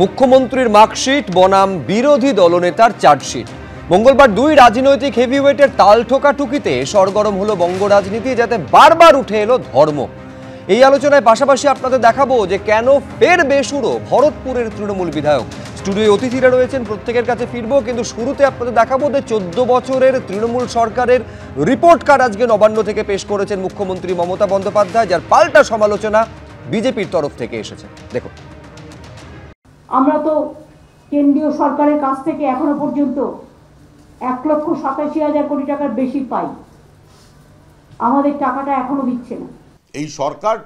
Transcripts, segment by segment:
মুখ্যমন্ত্রীর মার্কশিট বনাম বিরোধী দলনেতার চার্জশিট। মঙ্গলবার দুই রাজনৈতিক হেভিওয়েটের তাল ঠোকাঠুকিতে সরগরম হলো বঙ্গ রাজনীতি, যাতে বারবার উঠে এলো ধর্ম। এই আলোচনায় পাশাপাশি আপনাদের দেখাবো যে কেন ফের বেসুরো ভরতপুরের তৃণমূল বিধায়ক। স্টুডিওয় অতিথিরা রয়েছেন, প্রত্যেকের কাছে ফিরবো, কিন্তু শুরুতে আপনাদের দেখাবো যে 14 বছরের তৃণমূল সরকারের রিপোর্ট কার্ড আজকে নবান্ন থেকে পেশ করেছেন মুখ্যমন্ত্রী মমতা বন্দ্যোপাধ্যায়, যার পাল্টা সমালোচনা বিজেপির তরফ থেকে এসেছে। দেখুন, আমরা তো কেন্দ্রীয় সরকারের কাছ থেকে এখনো পর্যন্ত 1,87,000 কোটি টাকার বেশি পাই, আমাদের টাকাটা এখনো দিচ্ছে না। এই সরকার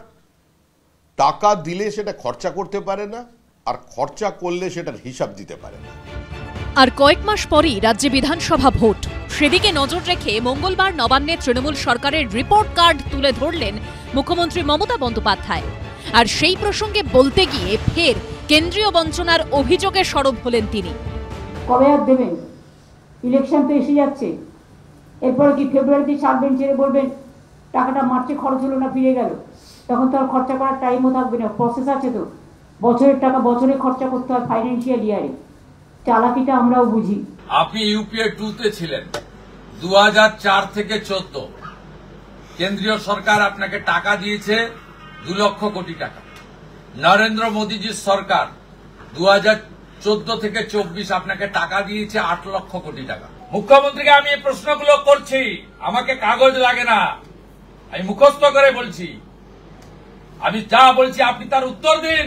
টাকা দিলে সেটা খরচা করতে পারে না, আর খরচা করলে সেটার হিসাব দিতে পারে না। আর কয়েক মাস পরই রাজ্যে বিধানসভা ভোট, সেদিকে নজর রেখে মঙ্গলবার নবান্নে তৃণমূল সরকারের রিপোর্ট কার্ড তুলে ধরলেন মুখ্যমন্ত্রী মমতা বন্দ্যোপাধ্যায়। আর সেই প্রসঙ্গে বলতে গিয়ে ফের কেন্দ্রীয় বঞ্চনার অভিযোগে সরব হলেন তিনি। কবে আর দেবেন? ইলেকশন তো এসে যাচ্ছে, এরপরে কি ফেব্রুয়ারিতে ছাড়বেন, ছেড়ে বলবেন টাকাটা মার্চে খরচ হলো না, ফিরে গেল? তখন তো আর খরচা করার টাইমও থাকবে না, প্রসেস আছে তো, বছরের টাকা বছরে খরচা করতে হয় ফাইন্যান্সিয়াল ইয়ারে। চালাকিটা আমরাও বুঝি। আপনি ইউপিএ 2-তে ছিলেন 2004 থেকে 14। কেন্দ্রীয় সরকার আপনাকে টাকা দিয়েছে 2 লক্ষ কোটি টাকা। নরেন্দ্র মোদীজির সরকার 2014 থেকে 24 আপনাকে টাকা দিয়েছে 8 লক্ষ কোটি টাকা। মুখ্যমন্ত্রীকে আমি এই প্রশ্নগুলো করছি, আমাকে কাগজ লাগে না, আমি মুখস্থ করে বলছি। আমি যা বলছি আপনি তার উত্তর দিন।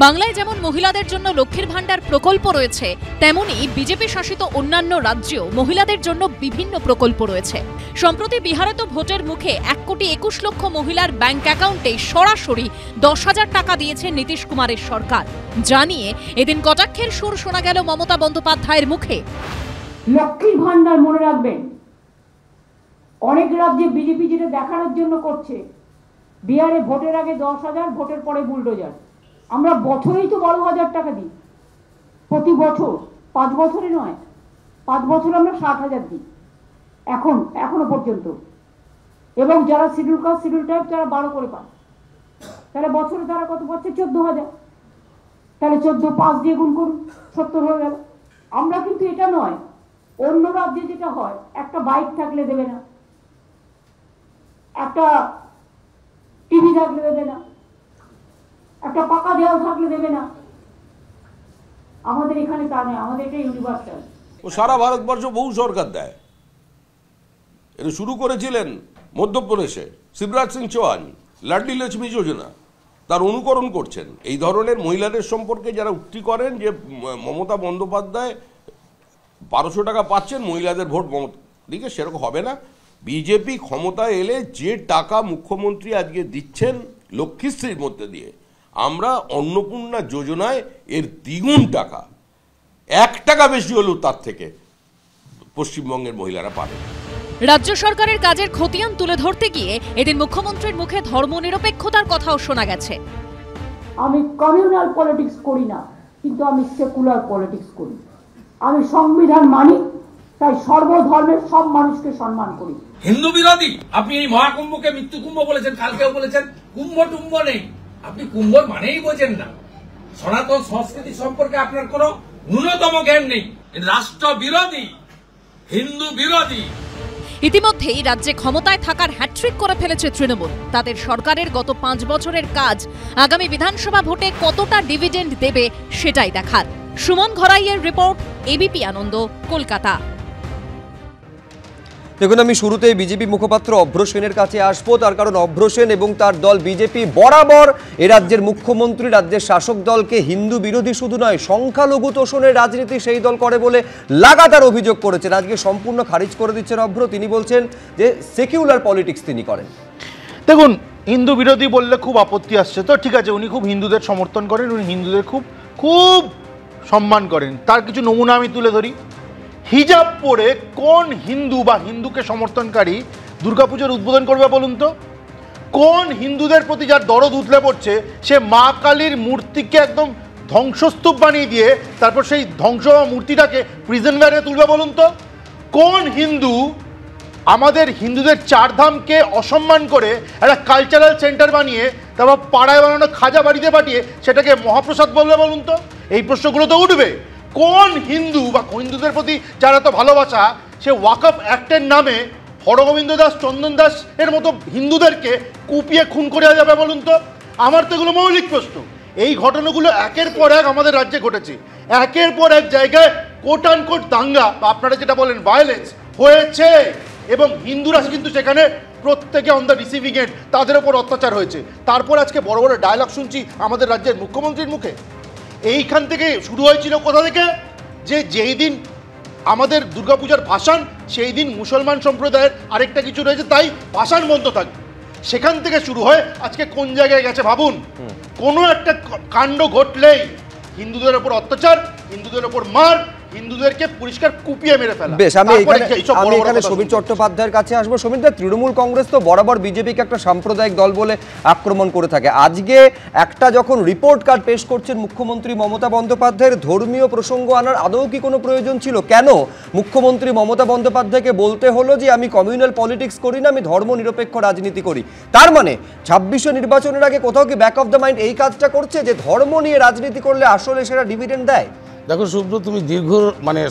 বাংলায় যেমন মহিলাদের জন্য লক্ষ্মীর ভান্ডার প্রকল্প রয়েছে, তেমনি বিজেপি শাসিত অন্যান্য রাজ্যেও মহিলাদের জন্য বিভিন্ন প্রকল্প রয়েছে। সম্প্রতি বিহারে তো ভোটের মুখে 1,21,00,000 মহিলার ব্যাংক অ্যাকাউন্টে সরাসরি 10,000 টাকা দিয়েছে নীতিশ কুমারের সরকার। জানিয়ে এদিন কটাক্ষের সুর শোনা গেল মমতা বন্দ্যোপাধ্যায়ের মুখে। লক্ষ্মীর ভান্ডার মনে রাখবেন, অনেক রাজ্যে বিজেপি যেটা দেখানোর জন্য করছে, বিহারে ভোটের আগে 10,000, ভোটের পরে বুলডোজার। আমরা বছরেই তো 12,000 টাকা দিই, প্রতি বছর, 5 বছরে নয়, 5 বছর আমরা 60,000 দিই এখনো পর্যন্ত। এবং যারা শিডিউল কাস্ট, শিডিউল টাইপ, তারা 12 করে পান। তাহলে বছরে তারা কত পাচ্ছে? 14,000। তাহলে 14 5 দিয়ে গুণ করুন, 70 হয়ে গেল। আমরা কিন্তু এটা নয়, অন্য রাজ্যে যেটা হয়, একটা বাইক থাকলে দেবে না, একটা টিভি থাকলে দেবে না, একটা পাকা দেওয়াল থাকলে দেবে না। আমাদের এখানে তা নয়, আমাদের এটা ইউনিভার্সাল। ও সারা ভারতবর্ষ বহু সরকার দেয়। এটা শুরু করেছিলেন মধ্যপ্রদেশে শিবরাজ সিং চৌহান, লাডলি লক্ষ্মী যোজনা, তার অনুকরণ করছেন। এই ধরনের মহিলাদের সম্পর্কে যারা উক্তি করেন যে মমতা বন্দ্যোপাধ্যায় 1200 টাকা পাচ্ছেন, মহিলাদের ভোট মমতা দিকে, সেরকম হবে না। বিজেপি ক্ষমতায় এলে যে টাকা মুখ্যমন্ত্রী আজকে দিচ্ছেন লক্ষ্মীশ্রীর মধ্যে দিয়ে, আমরা অন্নপূর্ণা যোজনায় এর দ্বিগুণ টাকা, 1 টাকা বেশি হলেও তার থেকে পশ্চিমবঙ্গের মহিলারা পাবে। রাজ্য সরকারের কাজের খতিয়ান তুলে ধরতে গিয়ে এদিন মুখ্যমন্ত্রীর মুখে ধর্মনিরপেক্ষতার কথাও শোনা গেছে। আমি কমিউনাল পলিটিক্স করি না, কিন্তু আমি সেকুলার পলিটিক্স করি। আমি সংবিধান মানি, তাই সর্বধর্মের সব মানুষকে সম্মান করি। হিন্দু বিরোধী আপনি এই মহাকুম্ভকে মৃত্যু কুম্ভ বলেছেন, কালকেও বলেছেন। কুম্ভ টুম্ভ নেই, আপনি কুম্ভ মানেই বোঝেন না। সনাতন সংস্কৃতি সম্পর্কে আপনার কোনো ন্যূনতম জ্ঞান নেই। রাষ্ট্র বিরোধী, হিন্দু বিরোধী। ইতিমধ্যেই রাজ্যে ক্ষমতায় থাকার হ্যাট্রিক করে ফেলেছে তৃণমূল। তাদের সরকারের গত 5 বছরের কাজ আগামী বিধানসভা ভোটে কতটা ডিভিডেন্ড দেবে সেটাই দেখার। সুমন ঘরাইয়ের রিপোর্ট, এবিপি আনন্দ, কলকাতা। দেখুন, আমি শুরুতেই বিজেপি মুখপাত্র অভ্র সেনের কাছে আসবো, তার কারণ অভ্র সেন এবং তার দল বিজেপি বরাবর এ রাজ্যের মুখ্যমন্ত্রী, রাজ্যের শাসক দলকে হিন্দু বিরোধী শুধু নয়, সংখ্যালঘু তোষণের রাজনীতি সেই দল করে বলে লাগাতার অভিযোগ করেছেন। আজকে সম্পূর্ণ খারিজ করে দিচ্ছেন অভ্র। তিনি বলছেন যে সেকুলার পলিটিক্স তিনি করেন। দেখুন, হিন্দু বিরোধী বললে খুব আপত্তি আসছে, তো ঠিক আছে, উনি খুব হিন্দুদের সমর্থন করেন, উনি হিন্দুদের খুব খুব সম্মান করেন। তার কিছু নমুনা আমি তুলে ধরি। হিজাব পরে কোন হিন্দু বা হিন্দুকে সমর্থনকারী দুর্গাপুজোর উদ্বোধন করবে বলুন তো? কোন হিন্দুদের প্রতি যার দরদ উতলে পড়ছে, সে মা কালীর মূর্তিকে একদম ধ্বংসস্তূপ বানিয়ে দিয়ে তারপর সেই ধ্বংস মূর্তিটাকে প্রিজন ভ্যানে তুলবে বলুন তো? কোন হিন্দু আমাদের হিন্দুদের 4 ধামকে অসম্মান করে একটা কালচারাল সেন্টার বানিয়ে তারপর পাড়ায় বানানো খাজা বাড়িতে পাঠিয়ে সেটাকে মহাপ্রসাদ বলবে বলুন তো? এই প্রশ্নগুলো তো উঠবে। কোন হিন্দু বা হিন্দুদের প্রতি যারা তো ভালোবাসা, সে ওয়াকফ অ্যাক্টের নামে হরগোবিন্দ দাস, চন্দন দাস এর মতো হিন্দুদেরকে কুপিয়ে খুন করে যাবে বলুন তো? আমার তো এগুলো মৌলিক প্রশ্ন। এই ঘটনাগুলো একের পর এক আমাদের রাজ্যে ঘটেছে, একের পর এক জায়গায় কোট অ্যান্ড কোট দাঙ্গা বা আপনারা যেটা বলেন ভায়োলেন্স হয়েছে, এবং হিন্দুরা কিন্তু সেখানে প্রত্যেকে অন দ্য রিসিভিং এন্ড, তাদের ওপর অত্যাচার হয়েছে। তারপর আজকে বড় বড় ডায়লগ শুনছি আমাদের রাজ্যের মুখ্যমন্ত্রীর মুখে। এইখান থেকে শুরু হয়েছিল কোথা থেকে? যে যেই দিন আমাদের দুর্গাপূজার ভাসান, সেই দিন মুসলমান সম্প্রদায়ের আরেকটা কিছু রয়েছে, তাই ভাসান বন্ধ থাকবে। সেখান থেকে শুরু হয় আজকে কোন জায়গায় গেছে ভাবুন। কোনো একটা কাণ্ড ঘটলেই হিন্দুদের ওপর অত্যাচার, হিন্দুদের ওপর মার, হিন্দুদেরকে পরিষ্কার কুপিয়ে মেরে ফেলা। বেশ, আমি এখানে সমীর চট্টোপাধ্যায়ের কাছে আসবো। সমীরদা, তৃণমূল কংগ্রেস তো বরাবর বিজেপিকে একটা সাম্প্রদায়িক দল বলে আক্রমণ করে থাকে। আজকে একটা যখন রিপোর্ট কার্ড পেশ করছেন মুখ্যমন্ত্রী মমতা বন্দ্যোপাধ্যায়ের, ধর্মীয় প্রসঙ্গ আনার আদৌ কি কোনো প্রয়োজন ছিল? কেন মুখ্যমন্ত্রী মমতা বন্দ্যোপাধ্যায়কে বলতে হলো যে আমি কমিউনাল পলিটিক্স করি না, আমি ধর্ম নিরপেক্ষ রাজনীতি করি? তার মানে 26শে নির্বাচনের আগে কোথাও কি ব্যাক অফ দ্য মাইন্ড এই কাজটা করছে যে ধর্ম নিয়ে রাজনীতি করলে আসলে সেটা ডিভিডেন্ড দেয়? দেখো শুভ্র, তুমি দীর্ঘ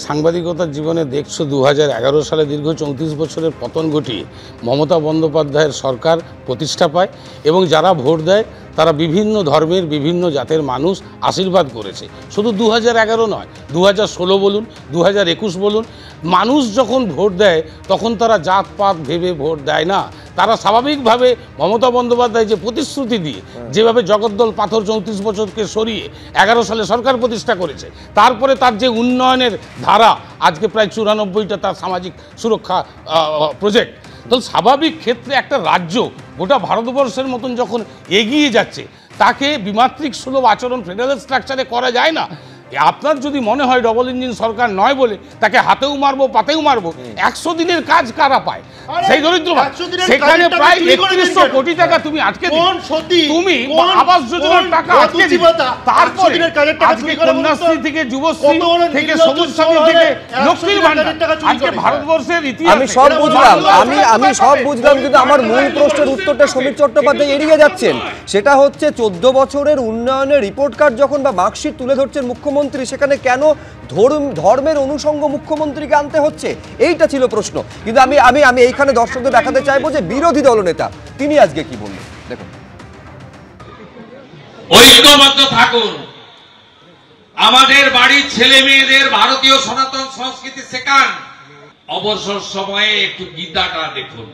সাংবাদিকতার জীবনে দেখছো 2011 সালে দীর্ঘ 34 বছরের পতন ঘটিয়ে মমতা বন্দ্যোপাধ্যায়ের সরকার প্রতিষ্ঠা পায়, এবং যারা ভোট দেয় তারা বিভিন্ন ধর্মের বিভিন্ন জাতের মানুষ আশীর্বাদ করেছে। শুধু 2011 নয়, 2016 বলুন, 2021 বলুন, মানুষ যখন ভোট দেয় তখন তারা জাতপাত ভেবে ভোট দেয় না। তারা স্বাভাবিকভাবে মমতা বন্দ্যোপাধ্যায় যে প্রতিশ্রুতি দিয়ে যেভাবে জগদ্দল পাথর 34 বছরকে সরিয়ে 11 সালে সরকার প্রতিষ্ঠা করেছে, তারপরে তার যে উন্নয়নের ধারা, আজকে প্রায় 94টা তার সামাজিক সুরক্ষা প্রজেক্ট, তো স্বাভাবিক ক্ষেত্রে একটা রাজ্য গোটা ভারতবর্ষের মতন যখন এগিয়ে যাচ্ছে, তাকে বিমাত্রিক সুলভ আচরণ ফেডারেল স্ট্রাকচারে করা যায় না। আপনার যদি মনে হয় ডবল ইঞ্জিন সরকার নয় বলে তাকে হাতেও মারবো পাতেও মারবো, 100 দিনের কাজ কারা পায়? সেই দরিদ্র, সেখানে প্রায় 3100 কোটি টাকা তুমি আটকে তুমি আবাস যোজনার টাকা আটকে দিবে। তারপরে আজকে কন্যাশ্রী থেকে যুবশ্রী থেকে সবুজ সাথী থেকে লক্ষ্মীর ভান্ডার, আজকে ভারতবর্ষের ইতিহাস আমি সব বুঝলাম, আমি সব বুঝলাম, কিন্তু আমার মূল প্রশ্নের উত্তরটা সমীর চট্টোপাধ্যায় এড়িয়ে যাচ্ছেন। সেটা হচ্ছে 14 বছরের উন্নয়নের রিপোর্ট কার্ড যখন বা মার্কশিট তুলে ধরছেন মুখ্যমন্ত্রী, সেখানে কেন ধর্মের অনুষঙ্গ মুখ্যমন্ত্রীকে আনতে হচ্ছে, এইটা ছিল প্রশ্ন। কিন্তু আমি আমি আমি এইখানে দর্শকদের দেখাতে চাইবো যে বিরোধী দলনেতা তিনি আজকে কি বললেন, দেখুন। ঐক্যবদ্ধ থাকুন, আমাদের বাড়ির ছেলে মেয়েদের ভারতীয় সনাতন সংস্কৃতি শেখান, অবসর সময়ে একটু গীতাটা দেখুন।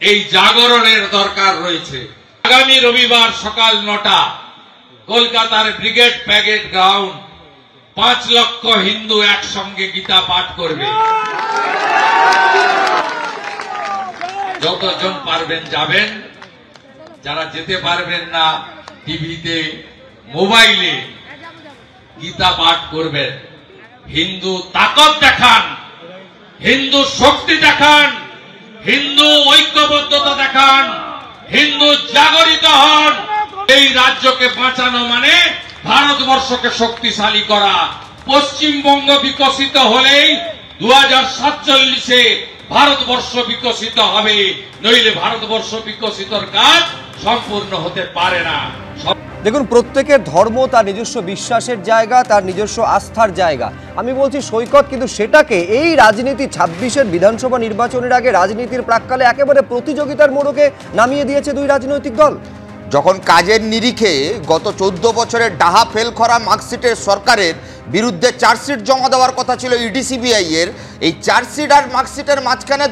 এই জাগরণের দরকার রয়েছে। আগামী রবিবার সকাল 9টা কলকাতার ব্রিগেড প্যাগেট গ্রাউন্ড 5 লক্ষ হিন্দু একসঙ্গে গীতা পাঠ করবে। যতজন পারবেন যাবেন, যারা যেতে পারবেন না টিভিতে মোবাইলে গীতা পাঠ করবেন। হিন্দু তাকত দেখান, হিন্দু শক্তি দেখান, হিন্দু ঐক্যবদ্ধতা দেখান, হিন্দু জাগরিত হন। এই রাজ্যকে বাঁচানো মানে ভারতবর্ষকে শক্তিশালী করা। পশ্চিমবঙ্গ বিকশিত হলেই 2047-এ ভারতবর্ষ বিকশিত হবে, নইলে ভারতবর্ষ বিকশিতর কাজ সম্পূর্ণ হতে পারে না। দেখুন, প্রত্যেকের ধর্ম তার নিজস্ব বিশ্বাসের জায়গা, তার নিজস্ব আস্থার জায়গা। আমি বলছি সৈকত, কিন্তু সেটাকে এই রাজনীতি 26-এর বিধানসভা নির্বাচনের আগে রাজনীতির প্রাক্কালে একেবারে প্রতিযোগিতার মোড়কে নামিয়ে দিয়েছে দুই রাজনৈতিক দল। যখন কাজের নিরিখে গত 14 বছরের ডাহা ফেল করা মার্কশিটের সরকারের বিরুদ্ধে চার্জশিট জমা দেওয়ার কথা ছিল ইডি সিবিআই এর, এই চার্জশিট আর মার্কশিটের মাঝখানে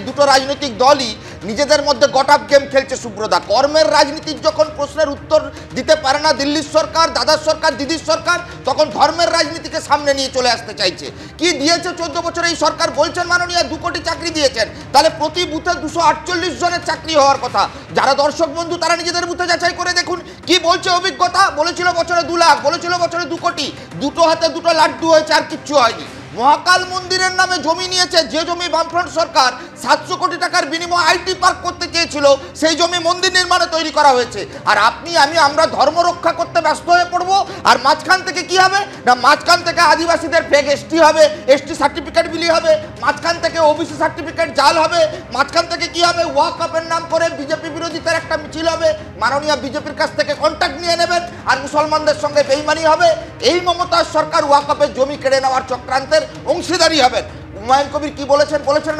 দুটো রাজনৈতিক দলই নিজেদের মধ্যে গট-আপ গেম খেলছে। সুব্রদা, কর্মের রাজনীতির যখন প্রশ্নের উত্তর দিতে পারে না দিল্লির সরকার, দাদার সরকার, দিদির সরকার, তখন ধর্মের রাজনীতিকে সামনে নিয়ে চলে আসতে চাইছে। কি দিয়েছে 14 বছরে এই সরকার? বলছেন মাননীয় 2 কোটি চাকরি দিয়েছেন, তাহলে প্রতি বুথে 248 জনের চাকরি হওয়ার কথা। যারা দর্শক বন্ধু তারা নিজেদের বুথে যাচাই করে দেখুন কি বলছে অভিজ্ঞতা। বলেছিল বছরে 2 লাখ, বলেছিল বছরে 2 কোটি, দুটো হাতে দুটো লাড্ডু হয়েছে, আর কিচ্ছু হয়নি। মহাকাল মন্দিরের নামে জমি নিয়েছে, যে জমি বামফ্রন্ট সরকার 700 কোটি টাকার বিনিময়ে আইটি পার্ক করতে চেয়েছিল, সেই জমি মন্দির নির্মাণে তৈরি করা হয়েছে। আর আপনি আমরা ধর্ম রক্ষা করতে ব্যস্ত হয়ে পড়বো, আর মাঝখান থেকে কি হবে না, মাঝখান থেকে আদিবাসীদের ফেক এসটি হবে, এসটি সার্টিফিকেট বিলি হবে, মাঝখান থেকে ওবিসি সার্টিফিকেট জাল হবে, মাঝখান থেকে কি হবে, ওয়াকফের নাম করে বিজেপি বিরোধিতার একটা মিছিল হবে, মাননীয় বিজেপির কাছ থেকে কন্ট্যাক্ট নিয়ে নেবেন, আর মুসলমানদের সঙ্গে বেইমানি হবে। এই মমতার সরকার ওয়াকফের জমি কেড়ে নেওয়ার চক্রান্তের অংশীদারি হবেন। হুমায়ুন কবির কি বলেছেন,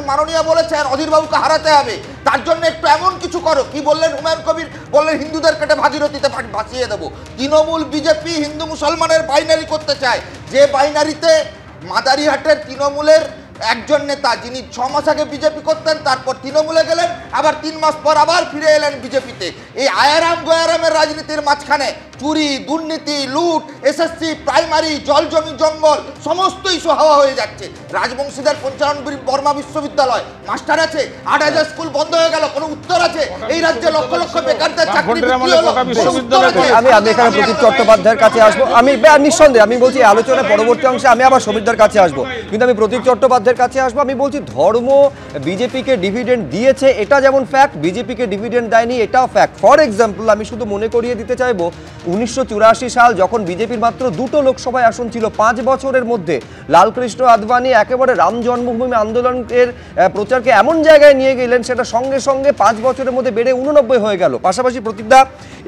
মাননীয় বলেছেন অধীরবাবুকে হারাতে হবে, তার জন্য একটু এমন কিছু করো। কি বললেন হুমায়ুন কবির? বললেন হিন্দুদের কেটে ভাগীরথীতে ভাসিয়ে দেবো। তৃণমূল বিজেপি হিন্দু মুসলমানের বাইনারি করতে চায়, যে বাইনারিতে মাদারিহাটের তৃণমূলের একজন নেতা, যিনি 6 মাস আগে বিজেপি করতেন, তারপর তৃণমূলে গেলেন, আবার 3 মাস পর আবার ফিরে এলেন বিজেপিতে। এই আয়ারাম গয়ারামের রাজনীতির মাঝখানে চুরি, দুর্নীতি, লুট, এসএসসি, প্রাইমারি, জল জমি জঙ্গল সমস্ত ইস্যু হাওয়া হয়ে যাচ্ছে। রাজবংশীদের 55 বর্মা বিশ্ববিদ্যালয়, মাস্টার আছে, 8000 স্কুল বন্ধ হয়ে গেল, কোনো উত্তর আছে? এই রাজ্যে লক্ষ লক্ষ বেকারদের চাকরি বিক্রি হলো, আমি এখানে প্রতীক চট্টোপাধ্যায়ের কাছে আসবো। আমি নিঃসন্দেহে আমি বলছি আলোচনার পরবর্তী অংশে আমি আবার সমীরদার কাছে আসবো, কিন্তু আমি প্রতীক চট্টোপাধ্যায়ের কাছে আসবো। আমি বলছি ধর্ম বিজেপিকে ডিভিডেন্ড দিয়েছে, এটা যেমন ফ্যাক্ট, বিজেপিকে ডিভিডেন্ড দেয়নি এটাও ফ্যাক্ট। ফর এক্সাম্পল আমি শুধু মনে করিয়ে দিতে চাইবো, 1984 সাল যখন বিজেপির মাত্র 2টো লোকসভায় আসন ছিল, 5 বছরের মধ্যে লালকৃষ্ণ আদবানি একেবারে রাম জন্মভূমি আন্দোলনের প্রচারকে এমন জায়গায় নিয়ে গেলেন, সেটা সঙ্গে সঙ্গে 5 বছরের মধ্যে বেড়ে 89 হয়ে গেল। পাশাপাশি প্রতীকদা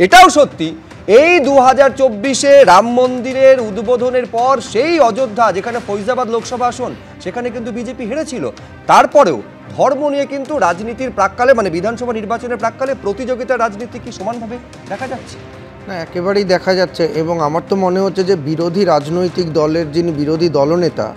এটাও সত্যি, এই 2024-এ রাম মন্দিরের উদ্বোধনের পর সেই অযোধ্যা, যেখানে ফৈজাবাদ লোকসভা আসন, সেখানে কিন্তু বিজেপি হেরেছিল। তারপরেও ধর্ম নিয়ে কিন্তু রাজনীতির প্রাক্কালে, মানে বিধানসভা নির্বাচনের প্রাক্কালে প্রতিযোগিতার রাজনীতি কি সমানভাবে দেখা যাচ্ছে? না, একেবারেই দেখা যাচ্ছে। এবং আমার তো মনে হচ্ছে যে বিরোধী রাজনৈতিক দলের যিনি বিরোধী দলনেতা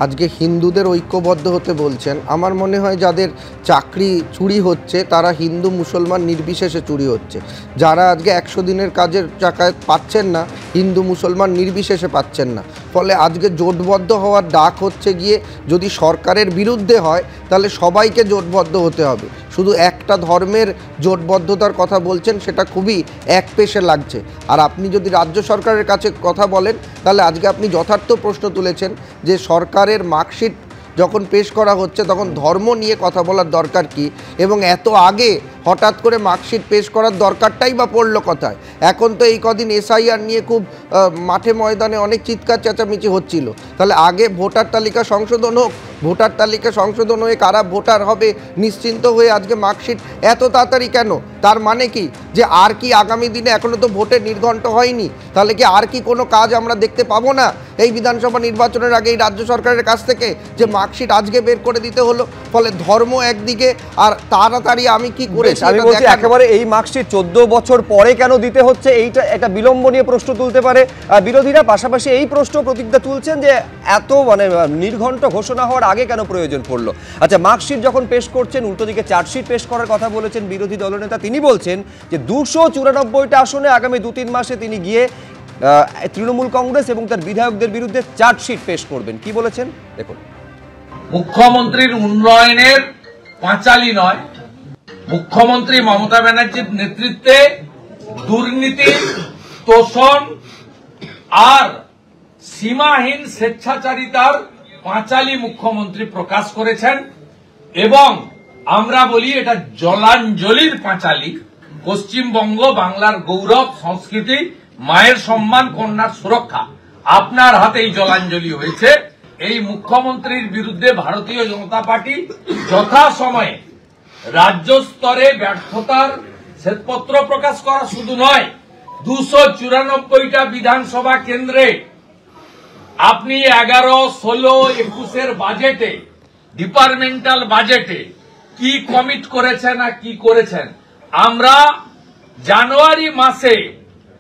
আজকে হিন্দুদের ঐক্যবদ্ধ হতে বলছেন, আমার মনে হয় যাদের চাকরি চুরি হচ্ছে তারা হিন্দু মুসলমান নির্বিশেষে চুরি হচ্ছে। যারা আজকে 100 দিনের কাজের টাকা পাচ্ছেন না, হিন্দু মুসলমান নির্বিশেষে পাচ্ছেন না। ফলে আজকে জোটবদ্ধ হওয়ার ডাক হচ্ছে গিয়ে, যদি সরকারের বিরুদ্ধে হয় তাহলে সবাইকে জোটবদ্ধ হতে হবে। শুধু একটা ধর্মের জোটবদ্ধতার কথা বলছেন, সেটা খুবই একপেশে লাগছে। আর আপনি যদি রাজ্য সরকারের কাছে কথা বলেন, তাহলে আজকে আপনি যথার্থ প্রশ্ন তুলেছেন যে সরকারের মার্কশিট যখন পেশ করা হচ্ছে তখন ধর্ম নিয়ে কথা বলার দরকার কি, এবং এত আগে হঠাৎ করে মার্কশিট পেশ করার দরকারটাই বা পড়লো কথায়? এখন তো এই কদিন এসআইআর নিয়ে খুব মাঠে ময়দানে অনেক চিৎকার চেঁচামেচি হচ্ছিল। তাহলে আগে ভোটার তালিকা সংশোধন হোক, ভোটার তালিকা সংশোধন হয়ে কারা ভোটার হবে নিশ্চিন্ত হয়ে আজকে মার্কশিট এত তাড়াতাড়ি কেন? তার মানে কি যে আর কি আগামী দিনে, এখনও তো ভোটের নির্ঘণ্ট হয়নি, তাহলে কি আর কি কোনো কাজ আমরা দেখতে পাবো না এই বিধানসভা নির্বাচনের আগে এই রাজ্য সরকারের কাছ থেকে, যে মার্কশিট আজকে বের করে দিতে হলো? ফলে ধর্ম একদিকে, আর তাড়াতাড়ি আমি কি করে, আমি বলছি একেবারে এই মার্কশিট 14 বছর পরে কেন দিতে হচ্ছে, এইটা একটা বিলম্ব নিয়ে প্রশ্ন তুলতে পারে বিরোধীরা। পাশাপাশি এই প্রশ্ন প্রতীকদা তুলছেন যে এত মানে নির্ঘণ্ট ঘোষণা হওয়ার আগে কেন প্রয়োজন পড়লো। আচ্ছা, মার্কশিট যখন পেশ করছেন, উল্টো দিকে চার্জশিট পেশ করার কথা বলেছেন বিরোধী দলনেতা। তিনি বলছেন যে 294টা আসনে আগামী 2-3 মাসে তিনি গিয়ে তৃণমূল কংগ্রেস এবং তার বিধায়কদের বিরুদ্ধে চার্জশিট পেশ করবেন। কি বলেছেন দেখুন। মুখ্যমন্ত্রীর উন্নয়নের পাঁচালী নয়, মুখ্যমন্ত্রী মমতা ব্যানার্জির নেতৃত্বে দুর্নীতি, তোষণ আর সীমাহীন স্বেচ্ছাচারিতার পাঁচালী মুখ্যমন্ত্রী প্রকাশ করেছেন। এবং আমরা বলি এটা জলাঞ্জলির পাঁচালী। পশ্চিমবঙ্গ বাংলার গৌরব, সংস্কৃতি, মায়ের সম্মান, কন্যার সুরক্ষা আপনার হাতেই জলাঞ্জলি হয়েছে। এই মুখ্যমন্ত্রীর বিরুদ্ধে ভারতীয় জনতা পার্টি যথাসময়ে রাজ্য স্তরে ব্যর্থতার শ্বেতপত্র প্রকাশ করা শুধু নয়, 294টা বিধানসভা কেন্দ্রে আপনি 11, 16, 21-এর বাজেটে, ডিপার্টমেন্টাল বাজেটে কি কমিট করেছেন আর কি করেছেন। আমরা জানুয়ারি মাসে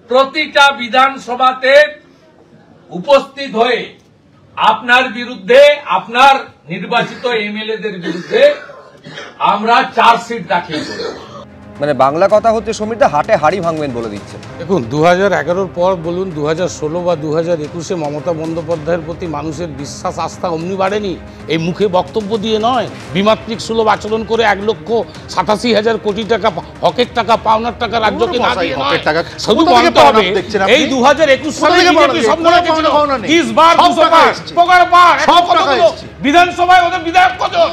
প্রতিটা বিধানসভাতে উপস্থিত হয়ে আপনার বিরুদ্ধে, আপনার নির্বাচিত এমএলএদের বিরুদ্ধে আমরা চার্জশিট দাখিল করি। মানে বাংলা কথা হচ্ছে সমীরদা, হাটে হাড়ি ভাঙবেন বলে দিচ্ছে। দেখুন 2011-র পর বলুন 2016 বা 2021-এ মমতা বন্দ্যোপাধ্যায়ের প্রতি মানুষের বিশ্বাস আস্থা অমনি বাড়েনি। এই মুখে বক্তব্য দিয়ে নয়, বিমাত্রিক সুলভ আচরণ করে 1,87,000 কোটি টাকা হকের টাকা, পাওনার টাকা রাজ্যকে না দিয়ে নয়। শুধু বলতে হবে এই 2021 সালে বিজেপি স্বপ্ন রেখেছিল 30 বার 200 পাস পগার পার, বিধানসভায় ওদের বিধায়ক কজন?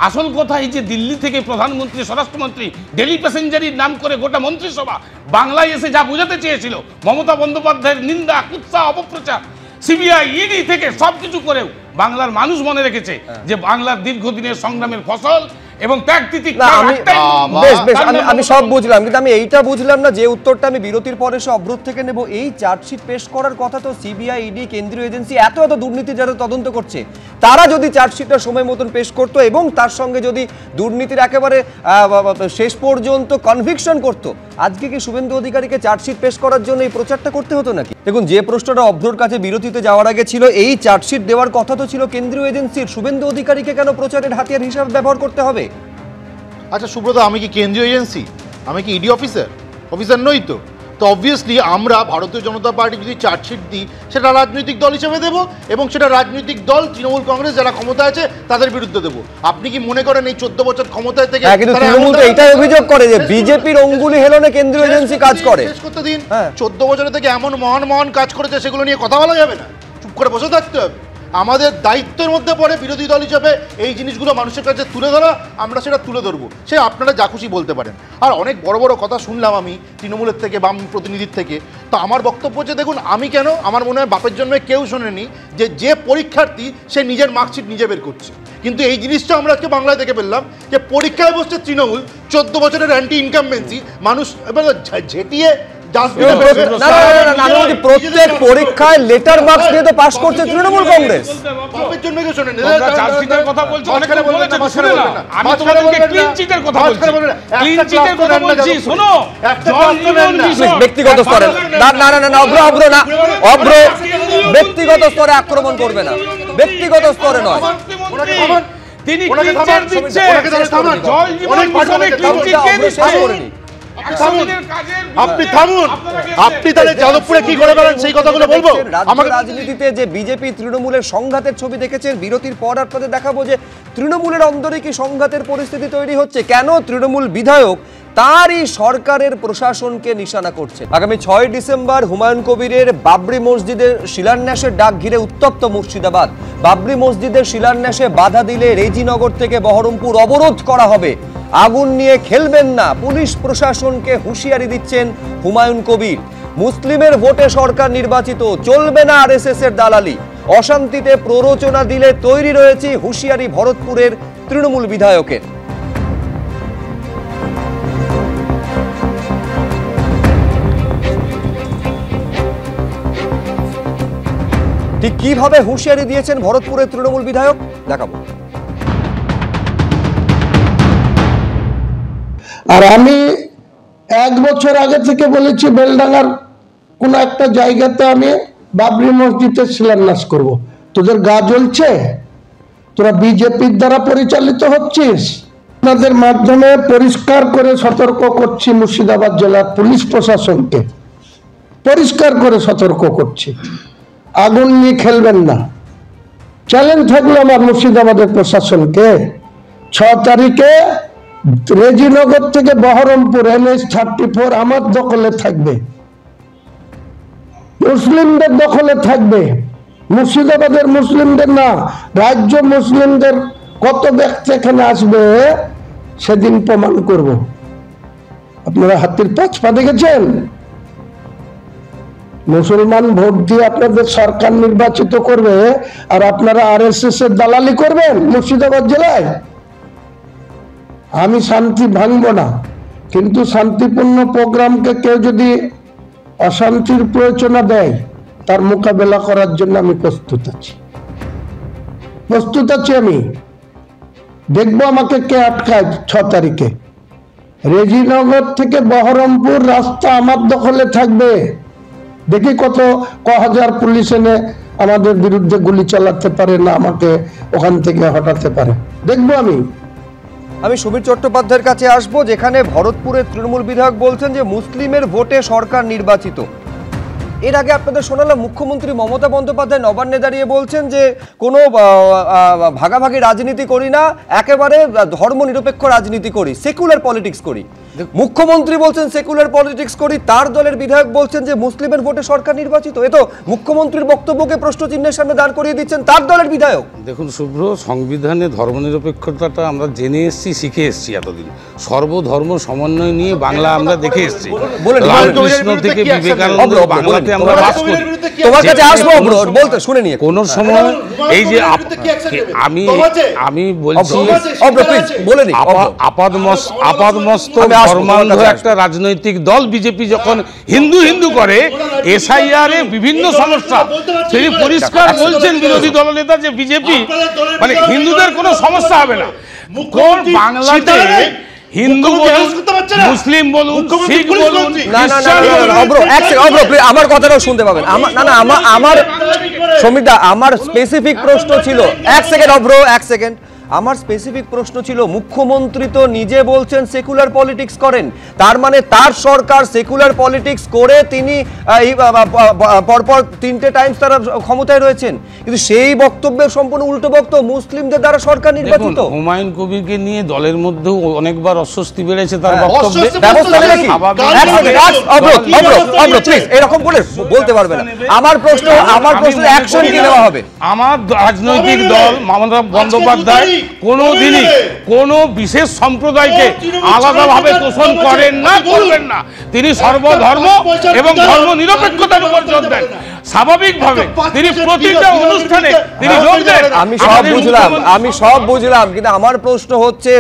আসল কথা এই যে দিল্লি থেকে প্রধানমন্ত্রী, স্বরাষ্ট্রমন্ত্রী ডেলি প্যাসেঞ্জারির নাম করে গোটা মন্ত্রিসভা বাংলায় এসে যা বোঝাতে চেয়েছিল, মমতা বন্দ্যোপাধ্যায়ের নিন্দা, কুৎসা, অপপ্রচার, সিবিআই, ইডি থেকে সবকিছু করেও বাংলার মানুষ মনে রেখেছে যে বাংলার দীর্ঘদিনের সংগ্রামের ফসল এবং আমি সব বুঝলাম, কিন্তু আমি এইটা বুঝলাম না যে উত্তরটা আমি বিরতির পরে এসে অবরোধ থেকে নেব। এই চার্জশিট পেশ করার কথা তো সিবিআই, ইডি, কেন্দ্রীয় এজেন্সি এত দুর্নীতি যারা তদন্ত করছে, তারা যদি চার্জশিটটা সময় মতন পেশ করতো এবং তার সঙ্গে যদি দুর্নীতির একেবারে শেষ পর্যন্ত কনভিকশন করতো, আজকে কি শুভেন্দু অধিকারীকে চার্জশিট পেশ করার জন্য এই প্রচারটা করতে হতো নাকি? দেখুন, যে প্রশ্নটা অভ্রর কাছে বিরতিতে যাওয়ার আগে ছিল, এই চার্জশিট দেওয়ার কথা তো ছিল কেন্দ্রীয় এজেন্সির, শুভেন্দু অধিকারীকে কেন প্রচারের হাতিয়ার হিসাবে ব্যবহার করতে হবে? আচ্ছা সুব্রত, আমি কি কেন্দ্রীয় এজেন্সি? আমি কি ইডি অফিসার নই তো? তো অবভিয়াসলি আমরা ভারতীয় জনতা পার্টি যদি চার্জশিট দিই, সেটা রাজনৈতিক দল হিসেবে দেবো এবং সেটা রাজনৈতিক দল তৃণমূল কংগ্রেস যারা ক্ষমতা আছে তাদের বিরুদ্ধে দেবো। আপনি কি মনে করেন এই 14 বছর ক্ষমতায় থেকে তৃণমূল তো এটাই অভিযোগ করে যে বিজেপির অঙ্গুলি হেলনে কেন্দ্রীয় এজেন্সি কাজ করে? শেষ করতে দিন। 14 বছর থেকে এমন মহান কাজ করেছে, সেগুলো নিয়ে কথা বলা যাবে না, চুপ করে বসে থাকতে হবে। আমাদের দায়িত্বের মধ্যে পড়ে বিরোধী দল হিসেবে এই জিনিসগুলো মানুষের কাছে তুলে ধরা, আমরা সেটা তুলে ধরবো। সে আপনারা যা খুশি বলতে পারেন। আর অনেক বড় বড় কথা শুনলাম আমি তৃণমূলের থেকে, বাম প্রতিনিধির থেকে। তো আমার বক্তব্য হচ্ছে, দেখুন আমি কেন, আমার মনে হয় বাপের জন্মে কেউ শোনেনি যে পরীক্ষার্থী সে নিজের মার্কশিট নিজে বের করছে। কিন্তু এই জিনিসটা আমরা আজকে বাংলায় দেখে ফেললাম যে পরীক্ষায় বসছে তৃণমূল, 14 বছরের অ্যান্টি ইনকামবেন্সি মানুষ এবং ঝেঁটিয়ে প্রত্যেক পরীক্ষায় লেটার মার্কস দিয়ে তো পাস করছে তৃণমূল কংগ্রেস। ব্যক্তিগত স্তরে অভ্র ব্যক্তিগত স্তরে আক্রমণ করবে না, ব্যক্তিগত স্তরে নয়। তিনি আপনি থামুন, আপনি তাহলে যাদবপুরে কি করে বেড়ান সেই কথাগুলো বলবো। রাজনীতিতে যে বিজেপি তৃণমূলের সংঘাতের ছবি দেখেছেন, বিরতির পর আপনাদের দেখাবো যে তৃণমূলের অন্দরে কি সংঘাতের পরিস্থিতি তৈরি হচ্ছে, কেন তৃণমূল বিধায়ক তারই সরকারের প্রশাসনকে নিশানা করছে। আগামী 6 ডিসেম্বর হুমায়ুন কবিরের বাবরি মসজিদের শিলান্যাসের ডাক ঘিরে উত্তপ্ত মুর্শিদাবাদ। বাবরি মসজিদের শিলান্যাসে বাধা দিলে রেজিনগর থেকে বহরমপুর অবরোধ করা হবে। আগুন নিয়ে খেলবেন না, পুলিশ প্রশাসনকে হুঁশিয়ারি দিচ্ছেন হুমায়ুন কবির। মুসলিমের ভোটে সরকার নির্বাচিত, চলবে না আরএসএস এর দালালি। অশান্তিতে প্ররোচনা দিলে তৈরি রয়েছে হুঁশিয়ারি ভরতপুরের তৃণমূল বিধায়কের। ঠিক কিভাবে হুঁশিয়ারি দিয়েছেন ভরতপুরের তৃণমূল বিধায়ক দেখাবো। আর আমি 1 বছর আগে থেকে বলেছি বেলডাঙ্গার কোন একটা জায়গাতে আমি বাবরি মসজিদের শিলান্যাস করব। তোদের গা জ্বলছে? তোরা বিজেপির দ্বারা পরিচালিত হচ্ছিস। আপনাদের মাধ্যমে পরিষ্কার করে সতর্ক করছি মুর্শিদাবাদ জেলার পুলিশ প্রশাসনকে, পরিষ্কার করে সতর্ক করছি, আগুন নিয়ে খেলবেন না। চ্যালেঞ্জ থাকলো আমার মুর্শিদাবাদের প্রশাসনকে, 6 তারিখে রেজিনগর থেকে বহরমপুর NH-34 আমার দখলে থাকবে, মুসলিমদের দখলে থাকবে। মুর্শিদাবাদের মুসলিমদের না, রাজ্য মুসলিমদের কত ব্যক্তি এখানে আসবে সেদিন প্রমাণ করব। আপনারা হাতির 5 পা দেখেছেন? মুসলমান ভোট দিয়ে আপনাদের সরকার নির্বাচিত করবে আর আপনারা আরএসএস এর দালালি করবেন মুর্শিদাবাদ জেলায়। আমি শান্তি ভাঙবো না, কিন্তু শান্তিপূর্ণ প্রোগ্রামকে কেউ যদি অশান্তির প্রয়োজনা দেয়, তার মোকাবেলা করার জন্য আমি প্রস্তুত আছি। আমি দেখবো আমাকে কে আটকায়। 6 তারিখে রেজিনগর থেকে বহরমপুর রাস্তা আমার দখলে থাকবে। দেখি কত হাজার পুলিশ এনে আমাদের বিরুদ্ধে গুলি চালাতে পারে না, আমাকে ওখান থেকে হটাতে পারে, দেখবো আমি। আমি সমীর চট্টোপাধ্যায়ের কাছে আসবো, যেখানে ভরতপুরের তৃণমূল বিধায়ক বলছেন যে মুসলিমের ভোটে সরকার নির্বাচিত। এর আগে আপনাদের শোনালাম মুখ্যমন্ত্রী মমতা বন্দ্যোপাধ্যায় নবান্নে দাঁড়িয়ে বলছেন যে কোনো ভাগাভাগি রাজনীতি করি না, একেবারে ধর্মনিরপেক্ষ রাজনীতি করি, সেকুলার পলিটিক্স করি। মুখ্যমন্ত্রী বলছেন সেকুলার পলিটিক্স করি, তার দলের বিধায়ক বলছেন যে মুসলিমের ভোটে সরকার নির্বাচিত। এ তো মুখ্যমন্ত্রীর বক্তব্যকে প্রশ্নচিহ্নের সামনে দাঁড় করিয়ে দিচ্ছেন তার দলের বিধায়ক। দেখুন শুভ্র, সংবিধানে ধর্মনিরপেক্ষতাটা আমরা জেনে এসেছি, শিখে এসেছি এতদিন। সর্বধর্ম সমন্বয় নিয়ে বাংলা আমরা দেখে এসেছি। রামকৃষ্ণ থেকে বিবেকানন্দ বাংলাতে আমরা বাস করি। তোমার কাছে আসবো বলতে শুনে নিয়ে কোন সময় এই যে আমি বলছি আপাদমস্ত ধর্মান্ধ একটা রাজনৈতিক দল বিজেপি যখন হিন্দু হিন্দু করে এসআইআর এ বিভিন্ন সমস্যা, তিনি পরিষ্কার বলছেন বিরোধী দলনেতা যে বিজেপি মানে হিন্দুদের কোনো সমস্যা হবে না। কোন বাংলাতে হিন্দু বলুন, মুসলিম বলুন, শিখ বলুন, আমার কথাটাও শুনতে পাবেন। আমার সমীরদা, আমার স্পেসিফিক প্রশ্ন ছিল, এক সেকেন্ড, আমার স্পেসিফিক প্রশ্ন ছিল মুখ্যমন্ত্রী তো নিজে বলছেন সেকুলার পলিটিক্স করেন, তার মানে তার সরকার সেকুলার পলিটিক্স করে তিনি পরপর 3টে টাইমস তারা ক্ষমতায় রয়েছেন, কিন্তু সেই বক্তব্যের সম্পূর্ণ উল্টো বক্তব্য, মুসলিমদের দ্বারা সরকার নির্বাচিত। হুমায়ুন কবিরকে নিয়ে দলের মধ্যেও অনেকবার অস্বস্তি বেড়েছে তার বক্তব্যে। এরকম বলে বলতে পারবে না। আমার প্রশ্ন অ্যাকশন কি নেওয়া হবে? আমার রাজনৈতিক দল মমতা বন্দ্যোপাধ্যায় কোনোদিনই কোনো বিশেষ সম্প্রদায়কে আলাদাভাবে তোষণ করেন না, করবেন না। তিনি সর্বধর্ম এবং ধর্ম নিরপেক্ষতার উপর জোর দেন। স্বাভাবিকভাবে তিনি প্রতিটা অনুষ্ঠানে তিনি যোগ দেন। আমি সব বুঝলাম, কিন্তু আমার প্রশ্ন হচ্ছে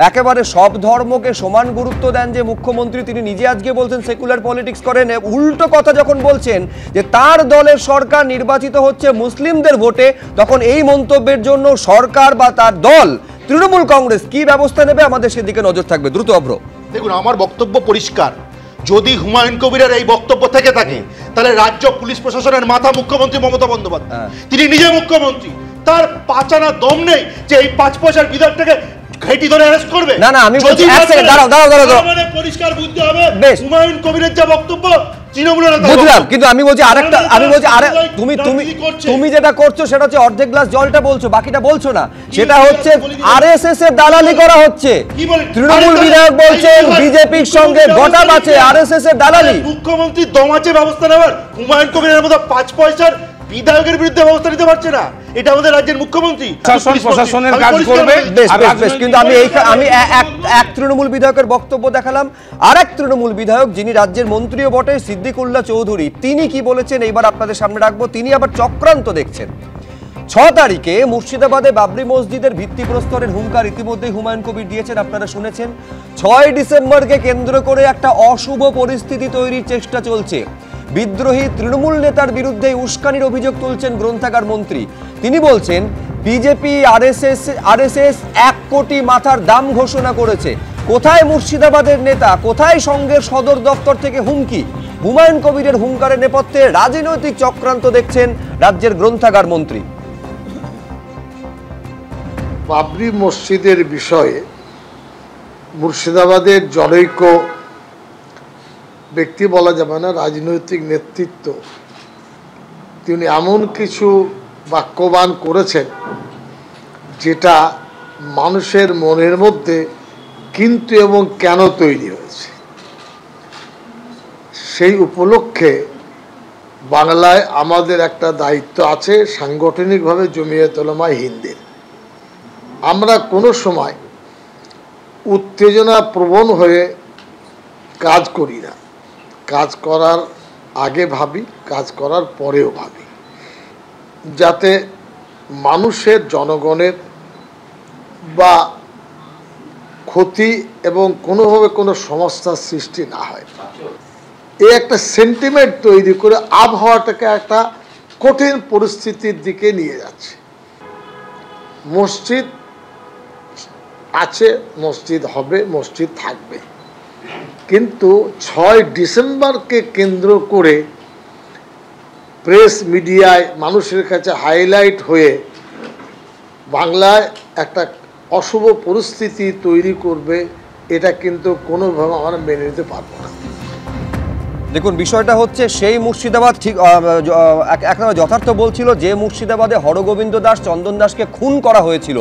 একেবারে সব ধর্মকে সমান গুরুত্ব দেন যে মুখ্যমন্ত্রী, তিনি নিজে আজকে বলছেন সেকুলার পলিটিক্স করেন, উল্টো কথা যখন বলছেন যে তার দলের সরকার নির্বাচিত হচ্ছে মুসলিমদের ভোটে, তখন এই মন্তব্যের জন্য সরকার বা তার দল তৃণমূল কংগ্রেস কি ব্যবস্থা নেবে আমাদের সেদিকে নজর থাকবে। দ্রুত অভ্র। দেখুন, আমার বক্তব্য পরিষ্কার। যদি হুমায়ুন কবিরের এই বক্তব্য থেকে থাকে তাহলে রাজ্য পুলিশ প্রশাসনের মাথা মুখ্যমন্ত্রী মমতা বন্দ্যোপাধ্যায়, তিনি নিজে মুখ্যমন্ত্রী, তার পাচানা দম নেই যে এই 5 পয়সার বিধায়কটাকে ঘেঁটি ধরে অ্যারেস্ট করবে। না আমি বলছি এক সেকেন্ড দাঁড়াও, মানে পরিষ্কার বুঝতে হবে হুমায়ুন কবিরের যে বক্তব্য বুঝলাম, কিন্তু আমি বলছি তুমি যেটা করছো সেটা হচ্ছে অর্ধেক গ্লাস জলটা বলছো, বাকিটা বলছো না। সেটা হচ্ছে আরএসএস এর দালালি করা হচ্ছে। তৃণমূল বিধায়ক বলছেন বিজেপির সঙ্গে গটা বাঁচে, আরএসএস এর দালালি। মুখ্যমন্ত্রী দমাচে ব্যবস্থা নেওয়ার হুমায়ুন কবিরের মতো 5 পয়সার বিধায়কের বিরুদ্ধে ব্যবস্থা নিতে পারছে না, এটা আমাদের রাজ্যের মুখ্যমন্ত্রী প্রশাসনের কাজ করবে। কিন্তু আমি এক তৃণমূল বিধায়কের বক্তব্য দেখালাম, আর এক তৃণমূল বিধায়ক যিনি রাজ্যের মন্ত্রীও বটে, সিদ্দিকুল্লাহ চৌধুরী, তিনি কি বলেছেন এইবার আপনাদের সামনে রাখবো। তিনি আবার চক্রান্ত দেখছেন। 6 তারিখে মুর্শিদাবাদে বাবরি মসজিদের ভিত্তিপ্রস্তরের হুঙ্কার ইতিমধ্যেই হুমায়ুন কবির দিয়েছেন, আপনারা শুনেছেন। 6 ডিসেম্বরকে কেন্দ্র করে একটা অশুভ পরিস্থিতি তৈরির চেষ্টা চলছে। বিদ্রোহী তৃণমূল নেতার বিরুদ্ধে উস্কানির অভিযোগ তুলছেন গ্রন্থাগার মন্ত্রী। তিনি বলছেন বিজেপি আরএসএস 1 কোটি মাথার দাম ঘোষণা করেছে। কোথায় মুর্শিদাবাদের নেতা, কোথায় সঙ্গের সদর দপ্তর থেকে হুমকি? হুমায়ুন কবিরের হুঙ্কারের নেপথ্যে রাজনৈতিক চক্রান্ত দেখছেন রাজ্যের গ্রন্থাগার মন্ত্রী। বাবরি মসজিদের বিষয়ে মুর্শিদাবাদের জনৈক ব্যক্তি বলা যাবে না, রাজনৈতিক নেতৃত্ব, তিনি এমন কিছু বাক্যবান করেছেন যেটা মানুষের মনের মধ্যে কিন্তু এবং কেন তৈরি হয়েছে। সেই উপলক্ষে বাংলায় আমাদের একটা দায়িত্ব আছে সাংগঠনিকভাবে জমিয়ত উলামা হিন্দের। আমরা কোনো সময় উত্তেজনা প্রবণ হয়ে কাজ করি না। কাজ করার আগে ভাবি, কাজ করার পরেও ভাবি, যাতে মানুষের, জনগণের বা ক্ষতি এবং কোনোভাবে কোনো সমস্যার সৃষ্টি না হয়। এই একটা সেন্টিমেন্ট তৈরি করে আবহাওয়াটাকে একটা কঠিন পরিস্থিতির দিকে নিয়ে যাচ্ছে। মসজিদ আছে, মসজিদ হবে, মসজিদ থাকবে, কিন্তু 6 ডিসেম্বরকে কেন্দ্র করে প্রেস মিডিয়ায় মানুষের কাছে হাইলাইট হয়ে বাংলায় একটা অশুভ পরিস্থিতি তৈরি করবে, এটা কিন্তু কোনোভাবে আমরা মেনে নিতে পারবো না। দেখুন, বিষয়টা হচ্ছে সেই মুর্শিদাবাদ ঠিক একেবারে যথার্থ বলছিল যে মুর্শিদাবাদে হরগোবিন্দ দাস, চন্দন দাসকে খুন করা হয়েছিল,